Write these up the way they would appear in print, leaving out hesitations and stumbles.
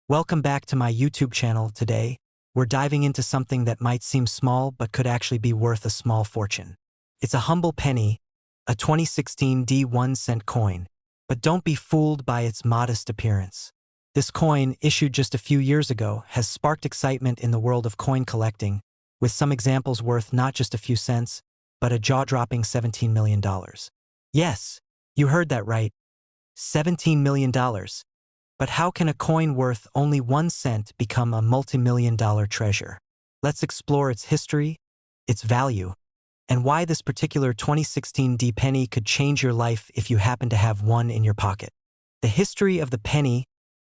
Welcome back to my YouTube channel. Today, we're diving into something that might seem small but could actually be worth a small fortune. It's a humble penny, a 2016 1-cent coin. But don't be fooled by its modest appearance. This coin, issued just a few years ago, has sparked excitement in the world of coin collecting, with some examples worth not just a few cents, but a jaw-dropping $17 million. Yes, you heard that right. $17 million. But how can a coin worth only 1 cent become a multi-million-dollar treasure? Let's explore its history, its value, and why this particular 2016 penny could change your life if you happen to have one in your pocket. The history of the penny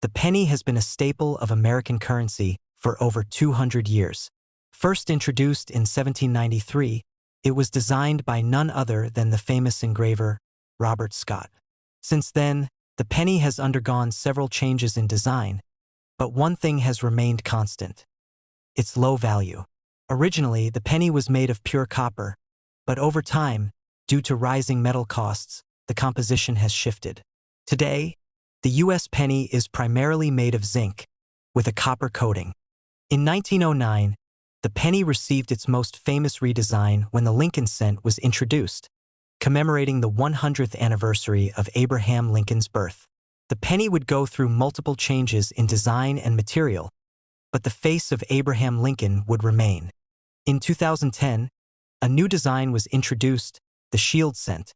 has been a staple of American currency for over 200 years. First introduced in 1793, it was designed by none other than the famous engraver, Robert Scott. Since then, the penny has undergone several changes in design, but one thing has remained constant: its low value. Originally, the penny was made of pure copper, but over time, due to rising metal costs, the composition has shifted. Today, the U.S. penny is primarily made of zinc, with a copper coating. In 1909, the penny received its most famous redesign when the Lincoln cent was introduced, commemorating the 100th anniversary of Abraham Lincoln's birth. The penny would go through multiple changes in design and material, but the face of Abraham Lincoln would remain. In 2010, a new design was introduced, the shield cent,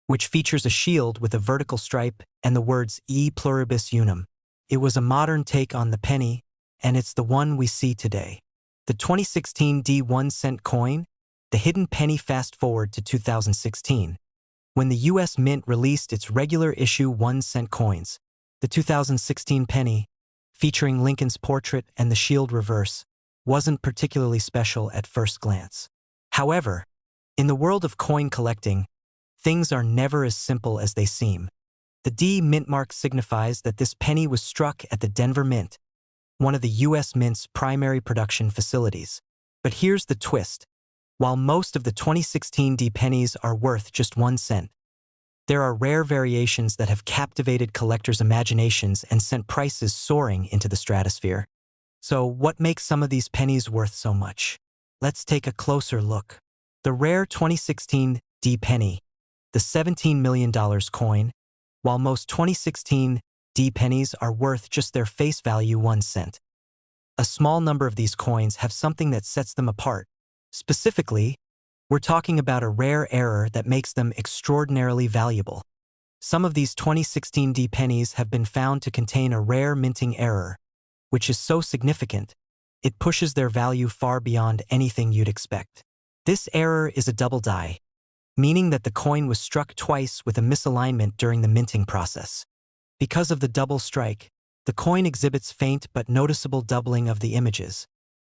which features a shield with a vertical stripe and the words E pluribus unum. It was a modern take on the penny, and it's the one we see today. The 2016 1-cent coin, the hidden penny. Fast forward to 2016, when the U.S. Mint released its regular issue 1-cent coins. The 2016 penny, featuring Lincoln's portrait and the shield reverse, wasn't particularly special at first glance. However, in the world of coin collecting, things are never as simple as they seem. The D mint mark signifies that this penny was struck at the Denver Mint, one of the U.S. Mint's primary production facilities. But here's the twist. While most of the 2016 pennies are worth just 1 cent, there are rare variations that have captivated collectors' imaginations and sent prices soaring into the stratosphere. So what makes some of these pennies worth so much? Let's take a closer look. The rare 2016 penny, the $17 million coin. While most 2016 pennies are worth just their face value 1 cent, a small number of these coins have something that sets them apart. Specifically, we're talking about a rare error that makes them extraordinarily valuable. Some of these 2016 pennies have been found to contain a rare minting error, which is so significant, it pushes their value far beyond anything you'd expect. This error is a double die, meaning that the coin was struck twice with a misalignment during the minting process. Because of the double strike, the coin exhibits faint but noticeable doubling of the images,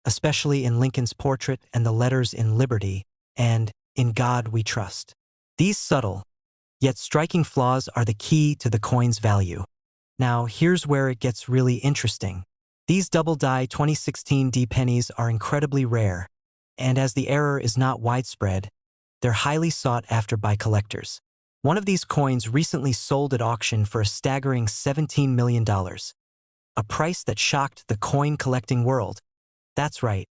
especially in Lincoln's portrait and the letters "In Liberty" and "In God We Trust." These subtle, yet striking flaws are the key to the coin's value. Now, here's where it gets really interesting. These double-die 2016 pennies are incredibly rare, and as the error is not widespread, they're highly sought after by collectors. One of these coins recently sold at auction for a staggering $17 million, a price that shocked the coin collecting world. That's right.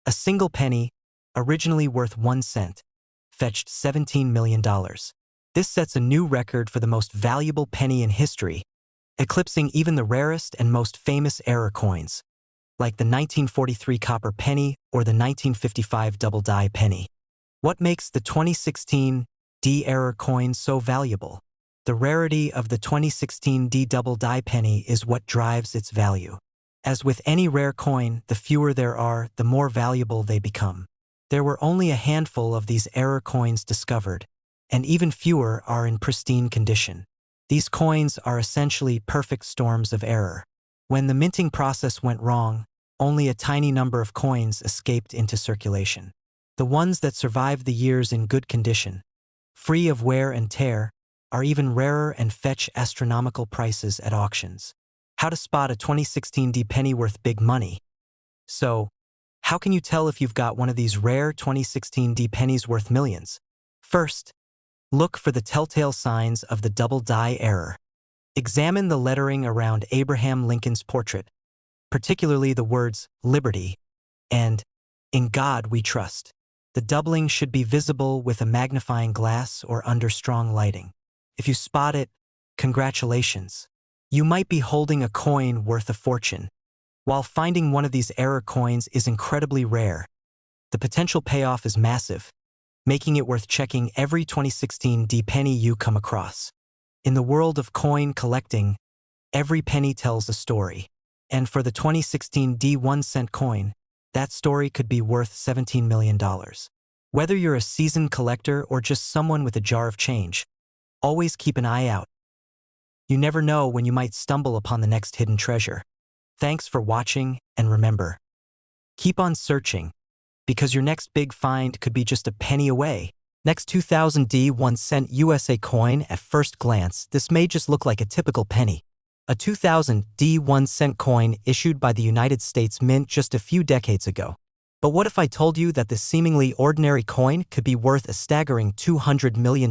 A single penny, originally worth 1 cent, fetched $17 million. This sets a new record for the most valuable penny in history, eclipsing even the rarest and most famous error coins, like the 1943 copper penny or the 1955 double-die penny. What makes the 2016 error coin so valuable? The rarity of the 2016 double-die penny is what drives its value. As with any rare coin, the fewer there are, the more valuable they become. There were only a handful of these error coins discovered, and even fewer are in pristine condition. These coins are essentially perfect storms of error. When the minting process went wrong, only a tiny number of coins escaped into circulation. The ones that survived the years in good condition, free of wear and tear, are even rarer and fetch astronomical prices at auctions. How to spot a 2016 penny worth big money? So, how can you tell if you've got one of these rare 2016 pennies worth millions? First, look for the telltale signs of the double-die error. Examine the lettering around Abraham Lincoln's portrait, particularly the words liberty and in God we trust. The doubling should be visible with a magnifying glass or under strong lighting. If you spot it, congratulations. You might be holding a coin worth a fortune. While finding one of these error coins is incredibly rare, the potential payoff is massive, making it worth checking every 2016 D penny you come across. In the world of coin collecting, every penny tells a story. And for the 2016 D 1-cent coin, that story could be worth $17 million. Whether you're a seasoned collector or just someone with a jar of change, always keep an eye out. You never know when you might stumble upon the next hidden treasure. Thanks for watching, and remember, keep on searching, because your next big find could be just a penny away. Next 2000 D 1-cent USA coin. At first glance, this may just look like a typical penny. A 2000 D 1-cent coin issued by the United States Mint just a few decades ago. But what if I told you that this seemingly ordinary coin could be worth a staggering $200 million?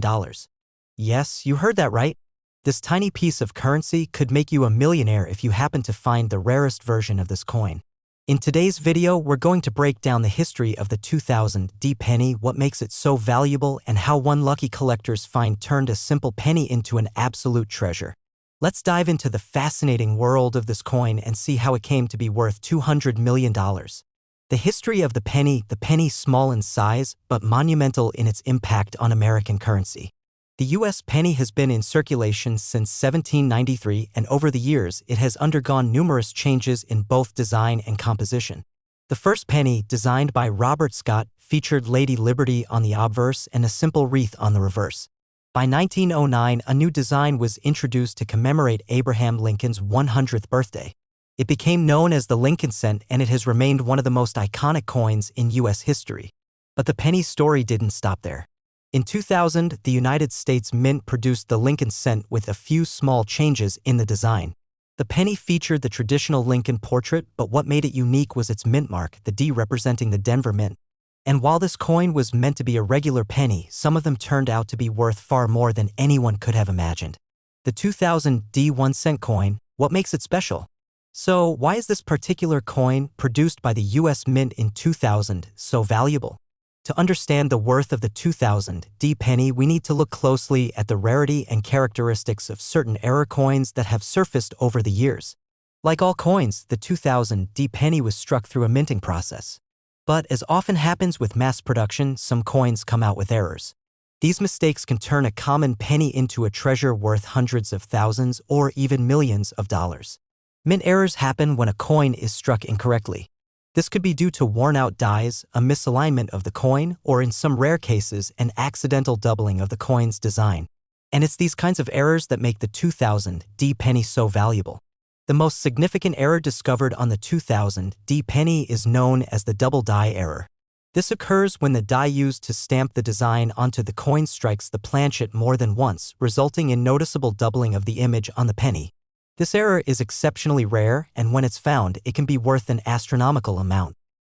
Yes, you heard that right. This tiny piece of currency could make you a millionaire if you happen to find the rarest version of this coin. In today's video, we're going to break down the history of the 2000 D penny, what makes it so valuable, and how one lucky collector's find turned a simple penny into an absolute treasure. Let's dive into the fascinating world of this coin and see how it came to be worth $200 million. The history of the penny small in size but monumental in its impact on American currency. The U.S. penny has been in circulation since 1793, and over the years it has undergone numerous changes in both design and composition. The first penny, designed by Robert Scott, featured Lady Liberty on the obverse and a simple wreath on the reverse. By 1909, a new design was introduced to commemorate Abraham Lincoln's 100th birthday. It became known as the Lincoln cent, and it has remained one of the most iconic coins in U.S. history. But the penny's story didn't stop there. In 2000, the United States Mint produced the Lincoln cent with a few small changes in the design. The penny featured the traditional Lincoln portrait, but what made it unique was its mint mark, the D representing the Denver Mint. And while this coin was meant to be a regular penny, some of them turned out to be worth far more than anyone could have imagined. The 2000 D 1-cent coin, what makes it special? So, why is this particular coin, produced by the U.S. Mint in 2000, so valuable? To understand the worth of the 2000 D penny, we need to look closely at the rarity and characteristics of certain error coins that have surfaced over the years. Like all coins, the 2000 D penny was struck through a minting process. But as often happens with mass production, some coins come out with errors. These mistakes can turn a common penny into a treasure worth hundreds of thousands or even millions of dollars. Mint errors happen when a coin is struck incorrectly. This could be due to worn-out dies, a misalignment of the coin, or in some rare cases, an accidental doubling of the coin's design. And it's these kinds of errors that make the 2000 D penny so valuable. The most significant error discovered on the 2000 D penny is known as the double die error. This occurs when the die used to stamp the design onto the coin strikes the planchet more than once, resulting in noticeable doubling of the image on the penny. This error is exceptionally rare, and when it's found, it can be worth an astronomical amount.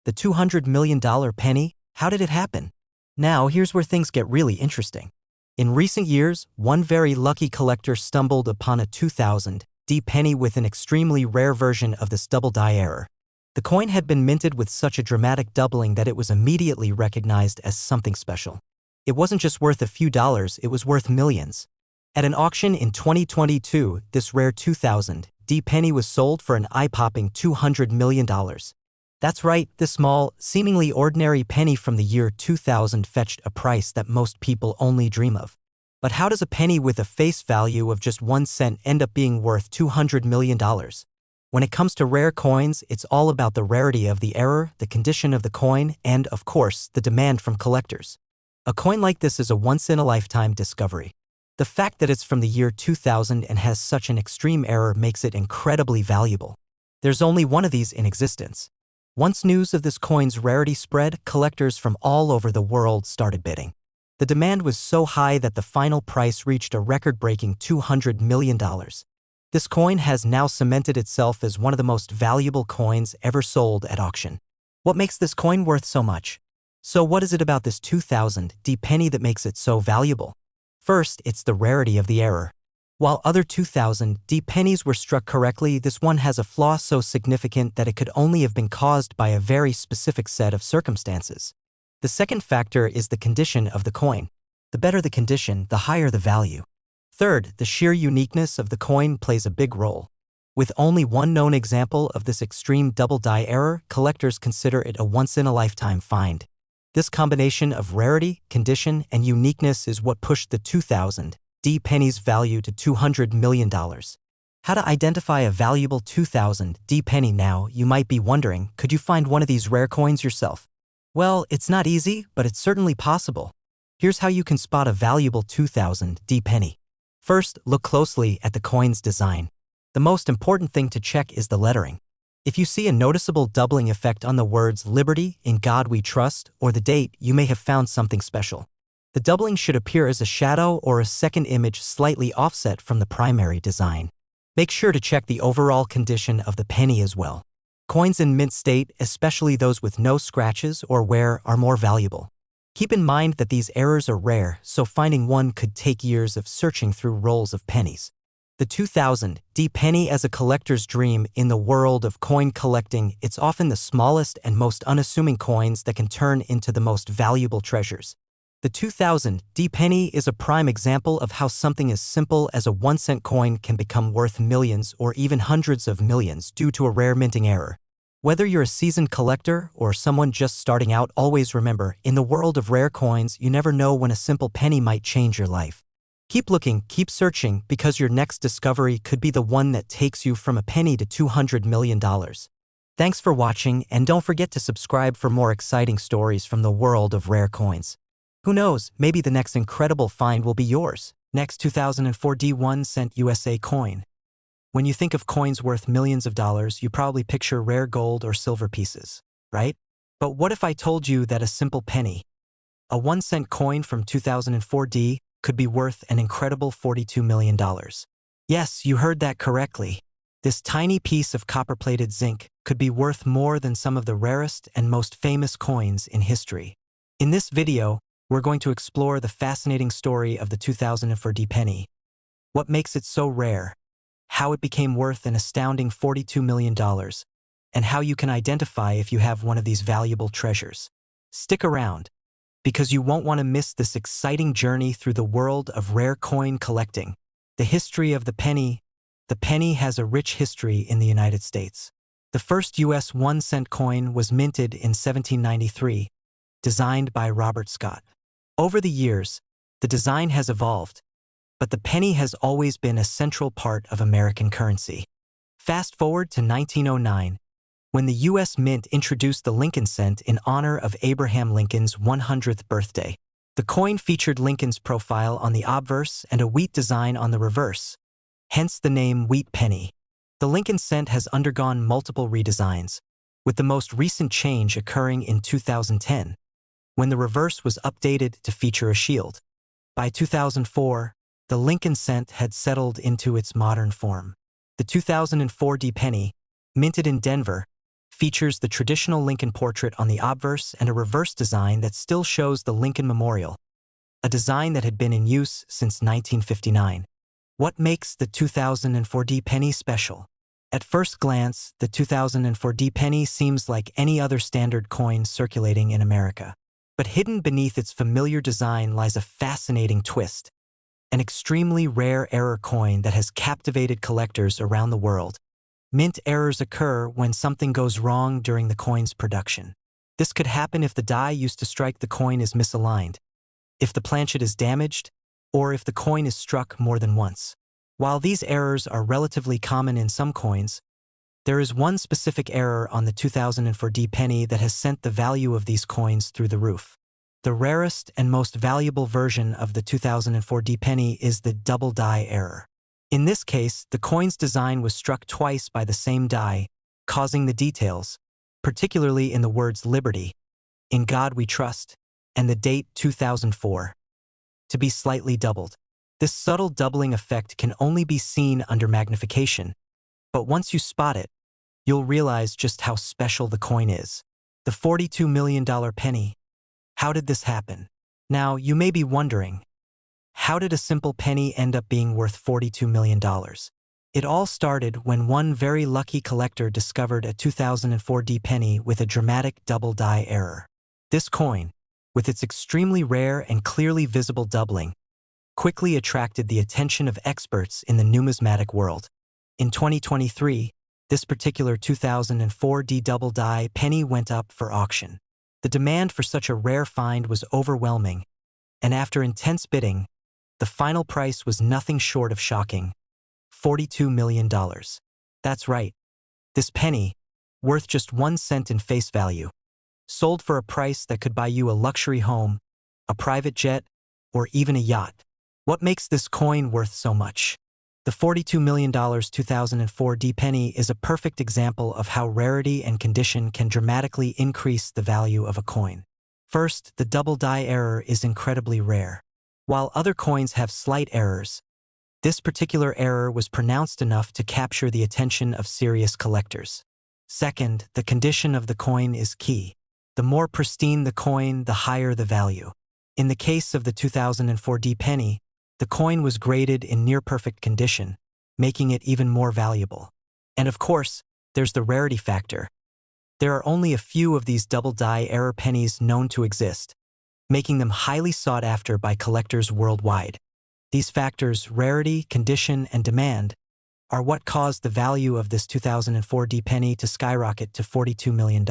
The $200 million penny? How did it happen? Now, here's where things get really interesting. In recent years, one very lucky collector stumbled upon a 2000 D penny with an extremely rare version of this double die error. The coin had been minted with such a dramatic doubling that it was immediately recognized as something special. It wasn't just worth a few dollars, it was worth millions. At an auction in 2022, this rare 2000 D penny was sold for an eye-popping $200 million. That's right, this small, seemingly ordinary penny from the year 2000 fetched a price that most people only dream of. But how does a penny with a face value of just 1 cent end up being worth $200 million? When it comes to rare coins, it's all about the rarity of the error, the condition of the coin, and, of course, the demand from collectors. A coin like this is a once-in-a-lifetime discovery. The fact that it's from the year 2000 and has such an extreme error makes it incredibly valuable. There's only one of these in existence. Once news of this coin's rarity spread, collectors from all over the world started bidding. The demand was so high that the final price reached a record-breaking $200 million. This coin has now cemented itself as one of the most valuable coins ever sold at auction. What makes this coin worth so much? So what is it about this 2000 D penny that makes it so valuable? First, it's the rarity of the error. While other 2000D pennies were struck correctly, this one has a flaw so significant that it could only have been caused by a very specific set of circumstances. The second factor is the condition of the coin. The better the condition, the higher the value. Third, the sheer uniqueness of the coin plays a big role. With only one known example of this extreme double die error, collectors consider it a once-in-a-lifetime find. This combination of rarity, condition, and uniqueness is what pushed the 2000D penny's value to $200 million. How to identify a valuable 2000D penny now, you might be wondering, could you find one of these rare coins yourself? Well, it's not easy, but it's certainly possible. Here's how you can spot a valuable 2000D penny. First, look closely at the coin's design. The most important thing to check is the lettering. If you see a noticeable doubling effect on the words "Liberty," "In God We Trust," or the date, you may have found something special. The doubling should appear as a shadow or a second image slightly offset from the primary design. Make sure to check the overall condition of the penny as well. Coins in mint state, especially those with no scratches or wear, are more valuable. Keep in mind that these errors are rare, so finding one could take years of searching through rolls of pennies. The 2000D penny as a collector's dream in the world of coin collecting, it's often the smallest and most unassuming coins that can turn into the most valuable treasures. The 2000D penny is a prime example of how something as simple as a 1-cent coin can become worth millions or even hundreds of millions due to a rare minting error. Whether you're a seasoned collector or someone just starting out, always remember, in the world of rare coins, you never know when a simple penny might change your life. Keep looking, keep searching, because your next discovery could be the one that takes you from a penny to $200 million. Thanks for watching, and don't forget to subscribe for more exciting stories from the world of rare coins. Who knows, maybe the next incredible find will be yours. Next, 2004 1-cent USA coin. When you think of coins worth millions of dollars, you probably picture rare gold or silver pieces, right? But what if I told you that a simple penny, a 1-cent coin from 2004D, could be worth an incredible $42 million? Yes, you heard that correctly. This tiny piece of copper-plated zinc could be worth more than some of the rarest and most famous coins in history. In this video, we're going to explore the fascinating story of the 2004D penny. What makes it so rare, how it became worth an astounding $42 million, and how you can identify if you have one of these valuable treasures. Stick around, because you won't want to miss this exciting journey through the world of rare coin collecting. The history of the penny. The penny has a rich history in the United States. The first U.S. 1-cent coin was minted in 1793, designed by Robert Scott. Over the years, the design has evolved, but the penny has always been a central part of American currency. Fast forward to 1909, when the U.S. Mint introduced the Lincoln cent in honor of Abraham Lincoln's 100th birthday. The coin featured Lincoln's profile on the obverse and a wheat design on the reverse, hence the name Wheat Penny. The Lincoln cent has undergone multiple redesigns, with the most recent change occurring in 2010, when the reverse was updated to feature a shield. By 2004, the Lincoln cent had settled into its modern form. The 2004D penny, minted in Denver, features the traditional Lincoln portrait on the obverse and a reverse design that still shows the Lincoln Memorial, a design that had been in use since 1959. What makes the 2004D penny special? At first glance, the 2004D penny seems like any other standard coin circulating in America. But hidden beneath its familiar design lies a fascinating twist, an extremely rare error coin that has captivated collectors around the world. Mint errors occur when something goes wrong during the coin's production. This could happen if the die used to strike the coin is misaligned, if the planchet is damaged, or if the coin is struck more than once. While these errors are relatively common in some coins, there is one specific error on the 2004D penny that has sent the value of these coins through the roof. The rarest and most valuable version of the 2004D penny is the double die error. In this case, the coin's design was struck twice by the same die, causing the details, particularly in the words "Liberty," "In God We Trust," and the date 2004, to be slightly doubled. This subtle doubling effect can only be seen under magnification, but once you spot it, you'll realize just how special the coin is. The $42 million penny. How did this happen? Now, you may be wondering, How did a simple penny end up being worth $42 million? It all started when one very lucky collector discovered a 2004 D penny with a dramatic double die error. This coin, with its extremely rare and clearly visible doubling, quickly attracted the attention of experts in the numismatic world. In 2023, this particular 2004 D double die penny went up for auction. The demand for such a rare find was overwhelming, and after intense bidding, the final price was nothing short of shocking: $42 million. That's right. This penny, worth just 1 cent in face value, sold for a price that could buy you a luxury home, a private jet, or even a yacht. What makes this coin worth so much? The $42 million 2004 D penny is a perfect example of how rarity and condition can dramatically increase the value of a coin. First, the double die error is incredibly rare. While other coins have slight errors, this particular error was pronounced enough to capture the attention of serious collectors. Second, the condition of the coin is key. The more pristine the coin, the higher the value. In the case of the 2004 D penny, the coin was graded in near-perfect condition, making it even more valuable. And of course, there's the rarity factor. There are only a few of these double die error pennies known to exist, making them highly sought after by collectors worldwide. These factors, rarity, condition, and demand, are what caused the value of this 2004 D penny to skyrocket to $42 million.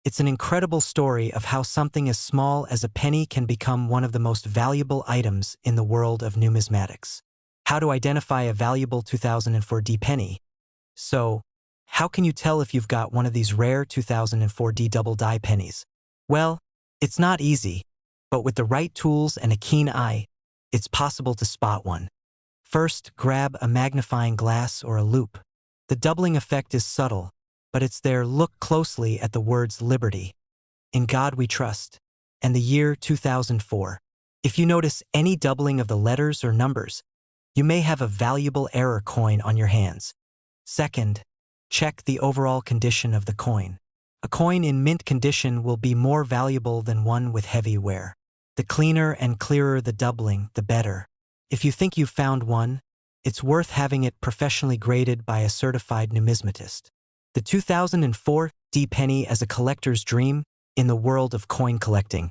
It's an incredible story of how something as small as a penny can become one of the most valuable items in the world of numismatics. How to identify a valuable 2004 D penny? So, how can you tell if you've got one of these rare 2004 D double die pennies? Well, it's not easy, but with the right tools and a keen eye, it's possible to spot one. First, grab a magnifying glass or a loupe. The doubling effect is subtle, but it's there. Look closely at the words liberty, in God we trust, and the year 2004. If you notice any doubling of the letters or numbers, you may have a valuable error coin on your hands. Second, check the overall condition of the coin. A coin in mint condition will be more valuable than one with heavy wear. The cleaner and clearer the doubling, the better. If you think you've found one, it's worth having it professionally graded by a certified numismatist. The 2004 D penny as a collector's dream in the world of coin collecting.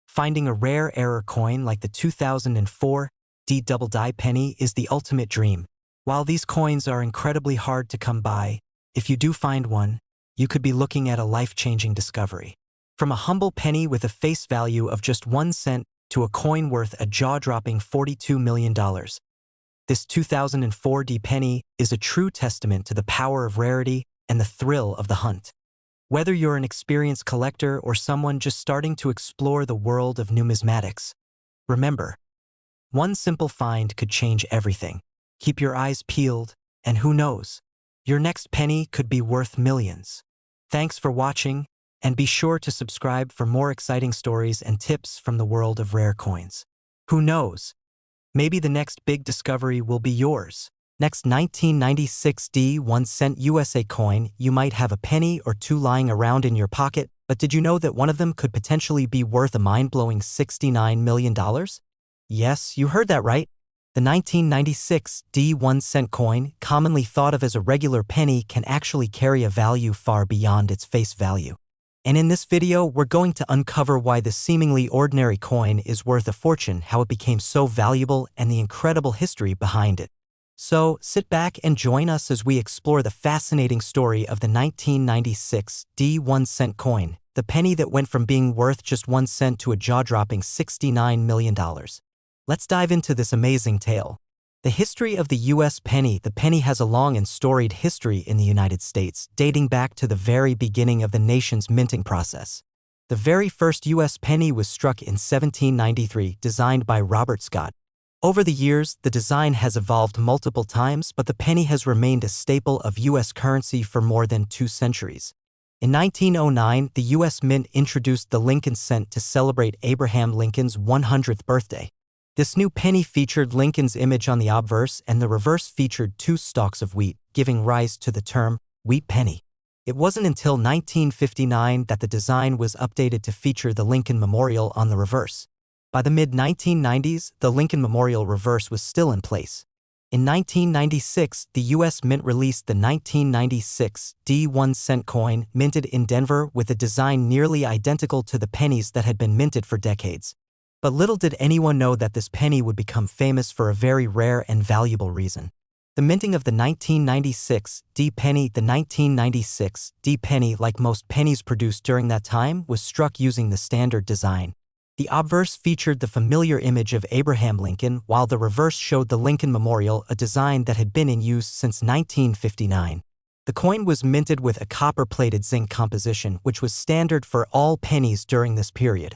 Finding a rare error coin like the 2004 D double die penny is the ultimate dream. While these coins are incredibly hard to come by, if you do find one, you could be looking at a life-changing discovery. From a humble penny with a face value of just 1 cent to a coin worth a jaw-dropping $42 million. This 2004 D penny is a true testament to the power of rarity and the thrill of the hunt. Whether you're an experienced collector or someone just starting to explore the world of numismatics, remember, one simple find could change everything. Keep your eyes peeled, and who knows, your next penny could be worth millions. Thanks for watching, and be sure to subscribe for more exciting stories and tips from the world of rare coins. Who knows? Maybe the next big discovery will be yours. Next 1996 D 1 cent USA coin. You might have a penny or two lying around in your pocket, but did you know that one of them could potentially be worth a mind-blowing $69 million? Yes, you heard that right. The 1996 D 1 cent coin, commonly thought of as a regular penny, can actually carry a value far beyond its face value. And in this video, we're going to uncover why this seemingly ordinary coin is worth a fortune, how it became so valuable, and the incredible history behind it. So, sit back and join us as we explore the fascinating story of the 1996 D 1 cent coin, the penny that went from being worth just 1 cent to a jaw-dropping $69 million. Let's dive into this amazing tale. The history of the U.S. penny. The penny has a long and storied history in the United States, dating back to the very beginning of the nation's minting process. The very first U.S. penny was struck in 1793, designed by Robert Scott. Over the years, the design has evolved multiple times, but the penny has remained a staple of U.S. currency for more than 2 centuries. In 1909, the U.S. Mint introduced the Lincoln cent to celebrate Abraham Lincoln's 100th birthday. This new penny featured Lincoln's image on the obverse, and the reverse featured 2 stalks of wheat, giving rise to the term wheat penny. It wasn't until 1959 that the design was updated to feature the Lincoln Memorial on the reverse. By the mid-1990s, the Lincoln Memorial reverse was still in place. In 1996, the U.S. Mint released the 1996 D1-cent coin minted in Denver with a design nearly identical to the pennies that had been minted for decades. But little did anyone know that this penny would become famous for a very rare and valuable reason. The minting of the 1996 D-penny. The 1996 D-penny, like most pennies produced during that time, was struck using the standard design. The obverse featured the familiar image of Abraham Lincoln, while the reverse showed the Lincoln Memorial, a design that had been in use since 1959. The coin was minted with a copper-plated zinc composition, which was standard for all pennies during this period.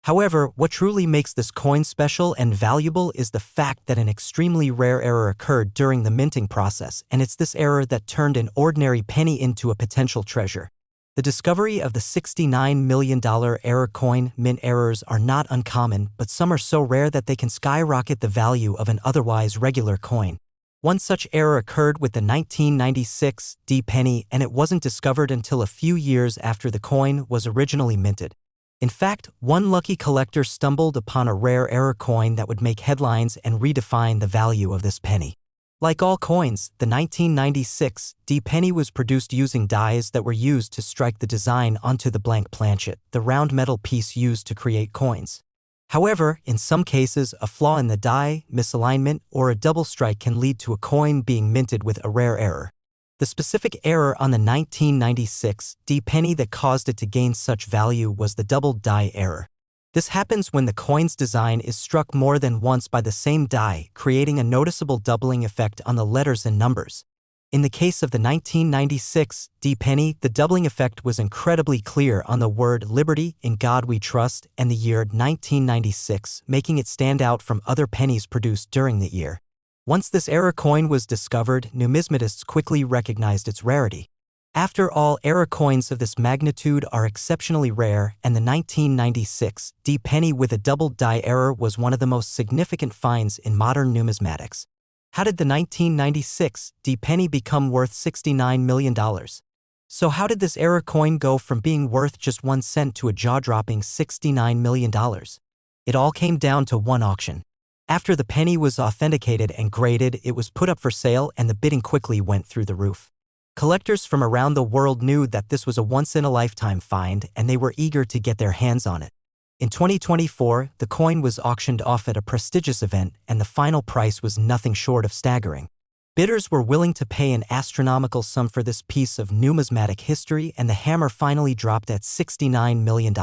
However, what truly makes this coin special and valuable is the fact that an extremely rare error occurred during the minting process, and it's this error that turned an ordinary penny into a potential treasure. The discovery of the $69 million error coin. Mint errors are not uncommon, but some are so rare that they can skyrocket the value of an otherwise regular coin. One such error occurred with the 1996 D-penny, and it wasn't discovered until a few years after the coin was originally minted. In fact, one lucky collector stumbled upon a rare error coin that would make headlines and redefine the value of this penny. Like all coins, the 1996 D-penny was produced using dies that were used to strike the design onto the blank planchet, the round metal piece used to create coins. However, in some cases, a flaw in the die, misalignment, or a double strike can lead to a coin being minted with a rare error. The specific error on the 1996 D-penny that caused it to gain such value was the double die error. This happens when the coin's design is struck more than once by the same die, creating a noticeable doubling effect on the letters and numbers. In the case of the 1996 D-penny, the doubling effect was incredibly clear on the word "Liberty, in God we trust" and the year 1996, making it stand out from other pennies produced during the year. Once this error coin was discovered, numismatists quickly recognized its rarity. After all, error coins of this magnitude are exceptionally rare, and the 1996 D-penny with a double die error was one of the most significant finds in modern numismatics. How did the 1996 D-penny become worth $69 million? So how did this error coin go from being worth just 1 cent to a jaw-dropping $69 million? It all came down to one auction. After the penny was authenticated and graded, it was put up for sale, and the bidding quickly went through the roof. Collectors from around the world knew that this was a once-in-a-lifetime find, and they were eager to get their hands on it. In 2024, the coin was auctioned off at a prestigious event, and the final price was nothing short of staggering. Bidders were willing to pay an astronomical sum for this piece of numismatic history, and the hammer finally dropped at $69 million.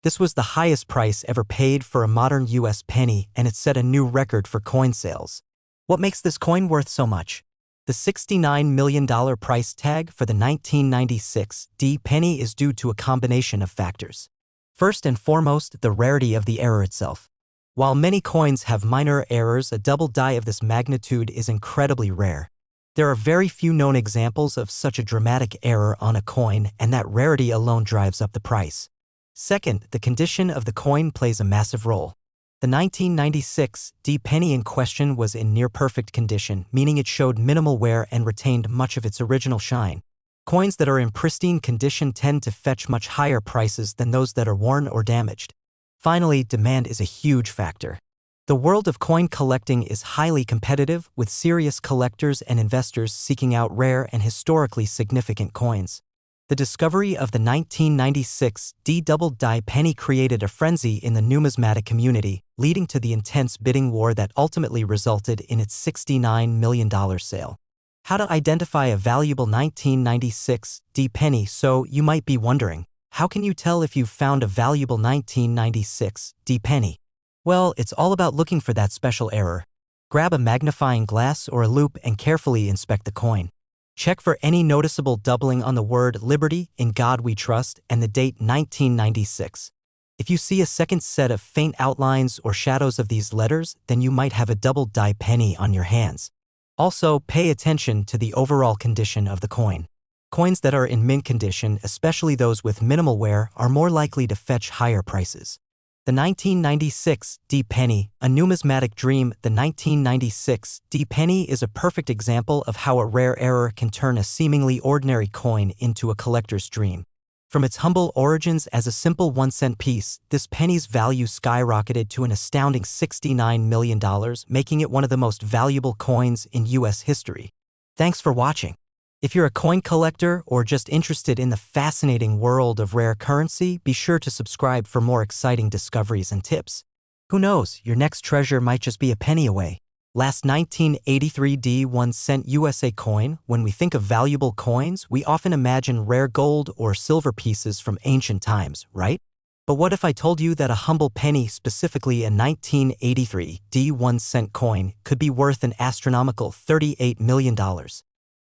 This was the highest price ever paid for a modern U.S. penny, and it set a new record for coin sales. What makes this coin worth so much? The $69 million price tag for the 1996 D-penny is due to a combination of factors. First and foremost, the rarity of the error itself. While many coins have minor errors, a double die of this magnitude is incredibly rare. There are very few known examples of such a dramatic error on a coin, and that rarity alone drives up the price. Second, the condition of the coin plays a massive role. The 1996 D-penny in question was in near-perfect condition, meaning it showed minimal wear and retained much of its original shine. Coins that are in pristine condition tend to fetch much higher prices than those that are worn or damaged. Finally, demand is a huge factor. The world of coin collecting is highly competitive, with serious collectors and investors seeking out rare and historically significant coins. The discovery of the 1996 D-double die penny created a frenzy in the numismatic community, leading to the intense bidding war that ultimately resulted in its $69 million sale. How to identify a valuable 1996 D-penny? So you might be wondering, how can you tell if you've found a valuable 1996 D-penny? Well, it's all about looking for that special error. Grab a magnifying glass or a loupe and carefully inspect the coin. Check for any noticeable doubling on the word "Liberty, in God we trust" and the date 1996. If you see a second set of faint outlines or shadows of these letters, then you might have a double die penny on your hands. Also, pay attention to the overall condition of the coin. Coins that are in mint condition, especially those with minimal wear, are more likely to fetch higher prices. The 1996 D-penny, a numismatic dream. The 1996 D-penny is a perfect example of how a rare error can turn a seemingly ordinary coin into a collector's dream. From its humble origins as a simple 1-cent piece, this penny's value skyrocketed to an astounding $69 million, making it one of the most valuable coins in U.S. history. Thanks for watching. If you're a coin collector or just interested in the fascinating world of rare currency, be sure to subscribe for more exciting discoveries and tips. Who knows, your next treasure might just be a penny away. Last 1983 D1-cent USA coin. When we think of valuable coins, we often imagine rare gold or silver pieces from ancient times, right? But what if I told you that a humble penny, specifically a 1983 D1-cent coin, could be worth an astronomical $38 million?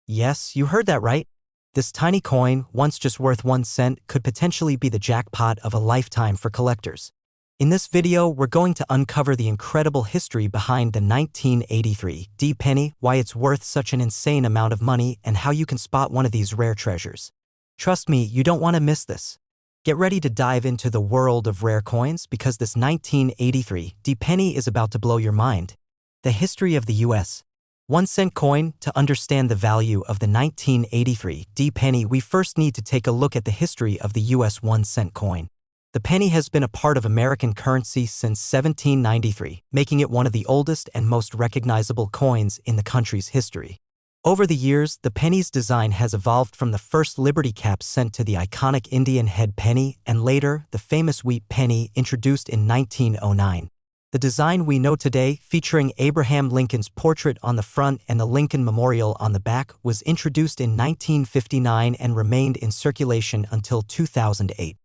Yes, you heard that right. This tiny coin, once just worth 1 cent, could potentially be the jackpot of a lifetime for collectors. In this video, we're going to uncover the incredible history behind the 1983 D penny, why it's worth such an insane amount of money, and how you can spot one of these rare treasures. Trust me, you don't want to miss this. Get ready to dive into the world of rare coins because this 1983 D penny is about to blow your mind. The history of the U.S. 1-cent coin. To understand the value of the 1983 D penny, we first need to take a look at the history of the U.S. 1-cent coin. The penny has been a part of American currency since 1793, making it one of the oldest and most recognizable coins in the country's history. Over the years, the penny's design has evolved from the first Liberty cap sent to the iconic Indian head penny and later the famous wheat penny introduced in 1909. The design we know today, featuring Abraham Lincoln's portrait on the front and the Lincoln Memorial on the back, was introduced in 1959 and remained in circulation until 2008.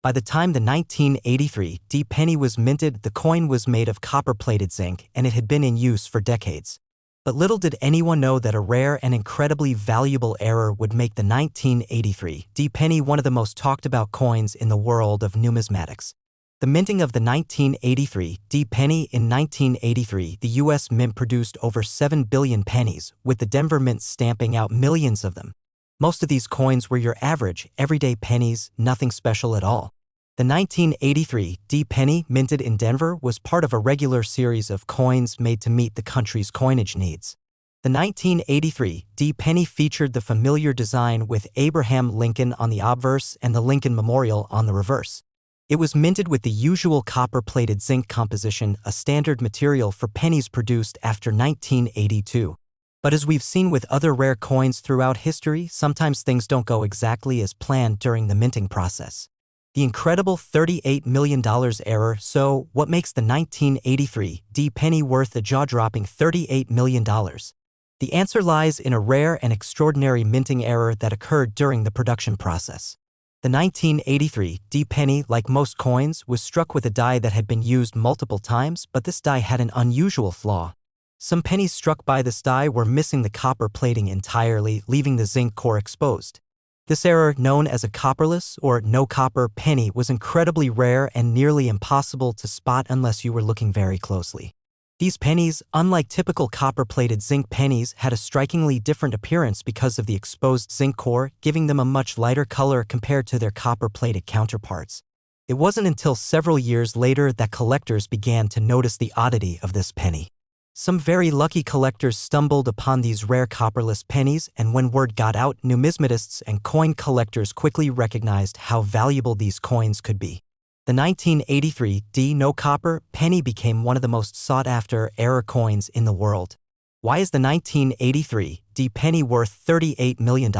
By the time the 1983 D penny was minted, the coin was made of copper-plated zinc and it had been in use for decades. But little did anyone know that a rare and incredibly valuable error would make the 1983 D penny one of the most talked about coins in the world of numismatics. The minting of the 1983 D penny. In 1983, the U.S. Mint produced over 7 billion pennies, with the Denver Mint stamping out millions of them. Most of these coins were your average, everyday pennies, nothing special at all. The 1983 D penny, minted in Denver, was part of a regular series of coins made to meet the country's coinage needs. The 1983 D penny featured the familiar design with Abraham Lincoln on the obverse and the Lincoln Memorial on the reverse. It was minted with the usual copper-plated zinc composition, a standard material for pennies produced after 1982. But as we've seen with other rare coins throughout history, sometimes things don't go exactly as planned during the minting process. The incredible $38 million error. So, what makes the 1983 D penny worth a jaw-dropping $38 million? The answer lies in a rare and extraordinary minting error that occurred during the production process. The 1983 D penny, like most coins, was struck with a die that had been used multiple times, but this die had an unusual flaw. Some pennies struck by this die were missing the copper plating entirely, leaving the zinc core exposed. This error, known as a copperless or no-copper penny, was incredibly rare and nearly impossible to spot unless you were looking very closely. These pennies, unlike typical copper-plated zinc pennies, had a strikingly different appearance because of the exposed zinc core, giving them a much lighter color compared to their copper-plated counterparts. It wasn't until several years later that collectors began to notice the oddity of this penny. Some very lucky collectors stumbled upon these rare copperless pennies, and when word got out, numismatists and coin collectors quickly recognized how valuable these coins could be. The 1983 D no-copper penny became one of the most sought-after error coins in the world. Why is the 1983 D penny worth $38 million?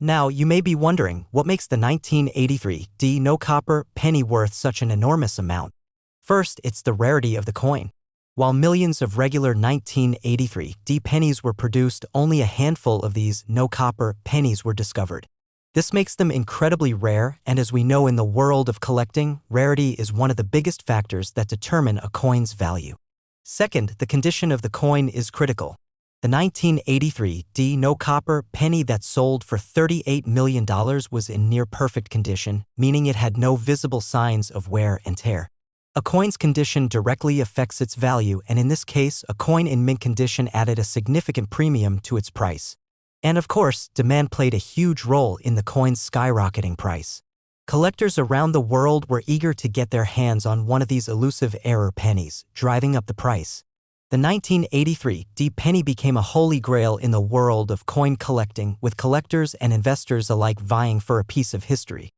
Now, you may be wondering, what makes the 1983 D no-copper penny worth such an enormous amount? First, it's the rarity of the coin. While millions of regular 1983 D pennies were produced, only a handful of these no-copper pennies were discovered. This makes them incredibly rare, and as we know in the world of collecting, rarity is one of the biggest factors that determine a coin's value. Second, the condition of the coin is critical. The 1983 D no-copper penny that sold for $38 million was in near-perfect condition, meaning it had no visible signs of wear and tear. A coin's condition directly affects its value, and in this case, a coin in mint condition added a significant premium to its price. And of course, demand played a huge role in the coin's skyrocketing price. Collectors around the world were eager to get their hands on one of these elusive error pennies, driving up the price. The 1983 D penny became a holy grail in the world of coin collecting, with collectors and investors alike vying for a piece of history.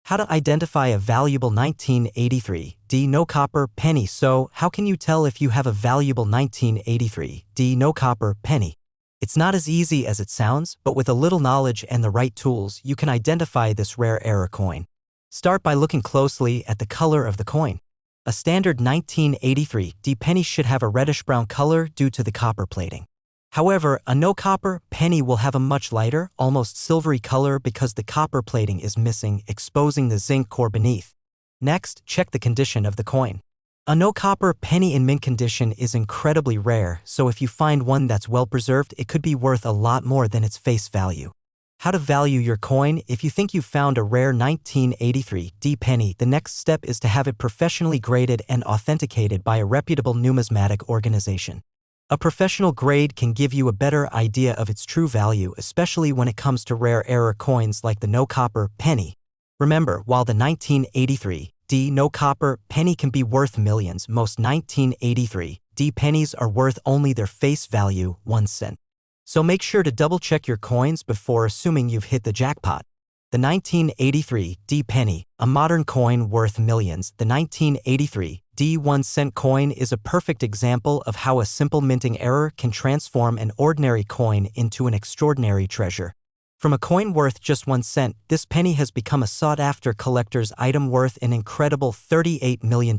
How to identify a valuable 1983 D no copper penny. So, how can you tell if you have a valuable 1983 D no copper penny? It's not as easy as it sounds, but with a little knowledge and the right tools, you can identify this rare era coin. Start by looking closely at the color of the coin. A standard 1983 D penny should have a reddish-brown color due to the copper plating. However, a no-copper penny will have a much lighter, almost silvery color because the copper plating is missing, exposing the zinc core beneath. Next, check the condition of the coin. A no-copper penny in mint condition is incredibly rare, so if you find one that's well-preserved, it could be worth a lot more than its face value. How to value your coin? If you think you've found a rare 1983 D penny, the next step is to have it professionally graded and authenticated by a reputable numismatic organization. A professional grade can give you a better idea of its true value, especially when it comes to rare era coins like the no-copper penny. Remember, while the 1983 D no-copper penny can be worth millions, most 1983 D pennies are worth only their face value, 1 cent. So make sure to double-check your coins before assuming you've hit the jackpot. The 1983 D penny, a modern coin worth millions. The 1983 D 1-cent coin is a perfect example of how a simple minting error can transform an ordinary coin into an extraordinary treasure. From a coin worth just 1 cent, this penny has become a sought-after collector's item worth an incredible $38 million.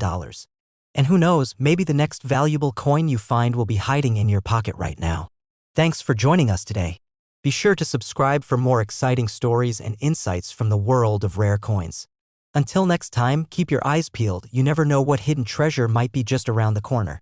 And who knows, maybe the next valuable coin you find will be hiding in your pocket right now. Thanks for joining us today. Be sure to subscribe for more exciting stories and insights from the world of rare coins. Until next time, keep your eyes peeled. You never know what hidden treasure might be just around the corner.